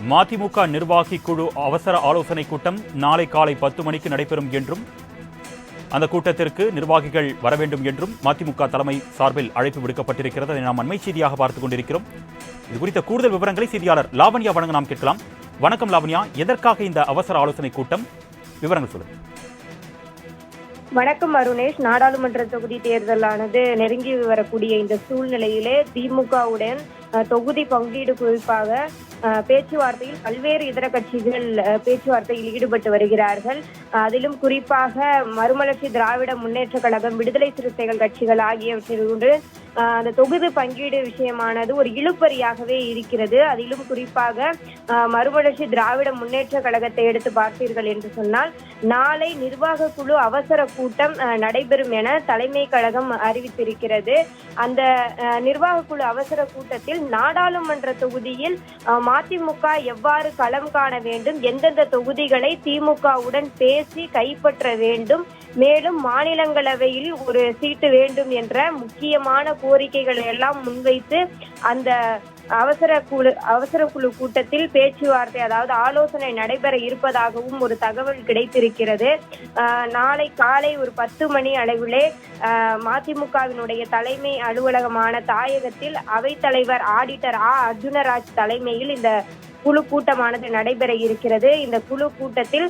மதிமுக நிர்வாகி குழு அவசர ஆலோசனை கூட்டம் நாளை காலை 10 மணிக்கு நடைபெறும் என்றும் அந்த கூட்டத்திற்கு நிர்வாகிகள் வர வேண்டும் என்றும் மதிமுக தலைமை சார்பில் அழைப்பு விடுக்கப்பட்டிருக்கிறது. அதை நாம் அண்மை செய்தியாக பார்த்துக் கொண்டிருக்கிறோம். இது குறித்த கூடுதல் விவரங்களை செய்தியாளர் லாவண்யா வழங்க நாம் கேட்கலாம். வணக்கம் லாவண்யா, எதற்காக இந்த அவசர ஆலோசனை கூட்டம்? விவரங்கள் சொல்லுங்கள். வணக்கம் அருணேஷ். நாடாளுமன்ற தொகுதி தேர்தலானது நெருங்கி வரக்கூடிய இந்த சூழ்நிலையிலே திமுகவுடன் தொகுதி பங்கீடு குறிப்பாக பேச்சுவார்த்தையில் பல்வேறு இதர கட்சிகள் பேச்சுவார்த்தையில் ஈடுபட்டு வருகிறார்கள். அதிலும் குறிப்பாக மறுமலர்ச்சி திராவிட முன்னேற்ற கழகம், விடுதலை சிறுத்தைகள் கட்சிகள் ஆகியவற்றோடு அந்த தொகுதி பங்கீடு விஷயமானது ஒரு இழுபறியாகவே இருக்கிறது. அதிலும் குறிப்பாக மறுமலர்ச்சி திராவிட முன்னேற்ற கழகத்தை எடுத்து பார்த்தீர்கள் என்று சொன்னால், நாளை நிர்வாக குழு அவசர கூட்டம் நடைபெறும் என தலைமை கழகம் அறிவித்திருக்கிறது. அந்த நிர்வாக குழு அவசர கூட்டத்தில் நாடாளுமன்ற தொகுதியில் மதிமுக எவ்வாறு களம் காண வேண்டும், எந்தெந்த தொகுதிகளை திமுகவுடன் பேசி கைப்பற்ற வேண்டும், மேலும் மாநிலங்களவையில் ஒரு சீட்டு வேண்டும் என்ற முக்கியமான கோரிக்கைகளை எல்லாம் முன்வைத்து அந்த அவசர குழு கூட்டத்தில் பேச்சுவார்த்தை, அதாவது ஆலோசனை நடைபெற இருப்பதாகவும் ஒரு தகவல் கிடைத்திருக்கிறது. நாளை காலை ஒரு 10 மணி அளவிலே மதிமுகவினுடைய தலைமை அலுவலகமான தாயகத்தில் அவைத்தலைவர் ஆடிட்டர் அர்ஜுனராஜ் தலைமையில் இந்த குழு கூட்டமானது நடைபெற இருக்கிறது. இந்த குழு கூட்டத்தில்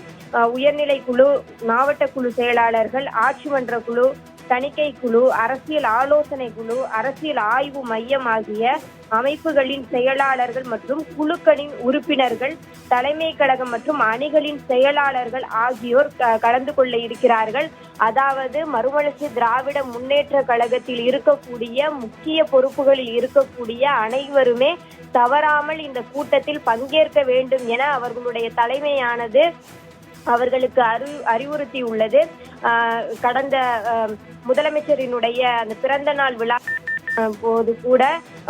உயர்நிலை குழு, மாவட்ட குழு செயலாளர்கள், ஆட்சி மன்ற குழு, தணிக்கை குழு, அரசியல் ஆலோசனை குழு, அரசியல் ஆய்வு மையம் ஆகிய அமைப்புகளின் செயலாளர்கள் மற்றும் குழுக்களின் உறுப்பினர்கள், தலைமை கழகம் மற்றும் அணிகளின் செயலாளர்கள் ஆகியோர் கலந்து கொள்ள இருக்கிறார்கள். அதாவது மறுமலர்ச்சி திராவிட முன்னேற்ற கழகத்தில் இருக்கக்கூடிய முக்கிய பொறுப்புகளில் இருக்கக்கூடிய அனைவருமே தவறாமல் இந்த கூட்டத்தில் பங்கேற்க வேண்டும் என அவர்களுடைய தலைமையானது அவர்களுக்கு அறிவுறுத்தி உள்ளது. கடந்த முதலமைச்சரினுடைய அந்த பிறந்த நாள் விழா போது கூட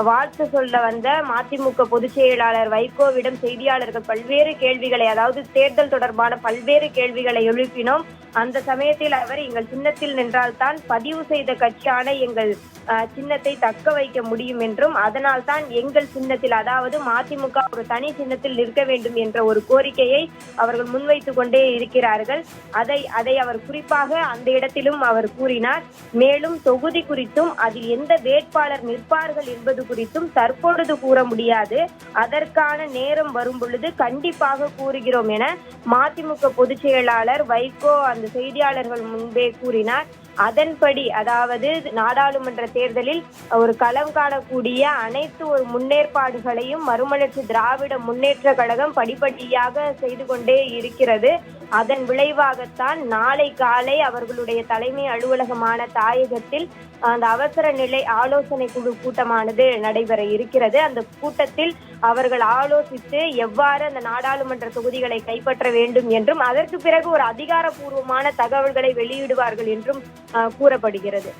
வாழ்த்து சொல்ல வந்த மதிமுக பொதுச் செயலாளர் வைகோவிடம் செய்தியாளர்கள் பல்வேறு கேள்விகளை, அதாவது தேர்தல் தொடர்பான பல்வேறு கேள்விகளை எழுப்பினோம். அந்த சமயத்தில் அவர், எங்கள் சின்னத்தில் நின்றால்தான் பதிவு செய்த கட்சியான எங்கள் சின்னத்தை தக்க வைக்க முடியும் என்றும், அதனால் தான் எங்கள் சின்னத்தில், அதாவது மதிமுக ஒரு தனி சின்னத்தில் நிற்க வேண்டும் என்ற ஒரு கோரிக்கையை அவர்கள் முன்வைத்துக் கொண்டே இருக்கிறார்கள். அதை அவர் குறிப்பாக அந்த இடத்திலும் அவர் கூறினார். மேலும் தொகுதி குறித்தும் அதில் எந்த வேட்பாளர் நிற்பார்கள் என்பது குறித்தும் தற்பொழுது கூற முடியாது, அதற்கான நேரம் வரும் பொழுது கண்டிப்பாக கூறுகிறோம் என மதிமுக பொதுச் செயலாளர் வைகோ அந்த செய்தியாளர்கள் முன்பே கூறினார். அதன்படி, அதாவது நாடாளுமன்ற தேர்தலில் ஒரு களம் காணக்கூடிய அனைத்து ஒரு முன்னேற்பாடுகளையும் மறுமலர்ச்சி திராவிட முன்னேற்ற கழகம் படிப்படியாக செய்து கொண்டே இருக்கிறது. அதன் விளைவாகத்தான் நாளை காலை அவர்களுடைய தலைமை அலுவலகமான தாயகத்தில் அந்த அவசர நிலை ஆலோசனை குழு கூட்டமானது நடைபெற இருக்கிறது. அந்த கூட்டத்தில் அவர்கள் ஆலோசித்து எவ்வாறு அந்த நாடாளுமன்ற தொகுதிகளை கைப்பற்ற வேண்டும் என்றும், அதற்கு பிறகு ஒரு அதிகாரப்பூர்வமான தகவல்களை வெளியிடுவார்கள் என்றும் கூறப்படுகிறது.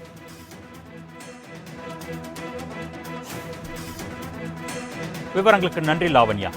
விவரங்களுக்கு நன்றி லாவண்யா.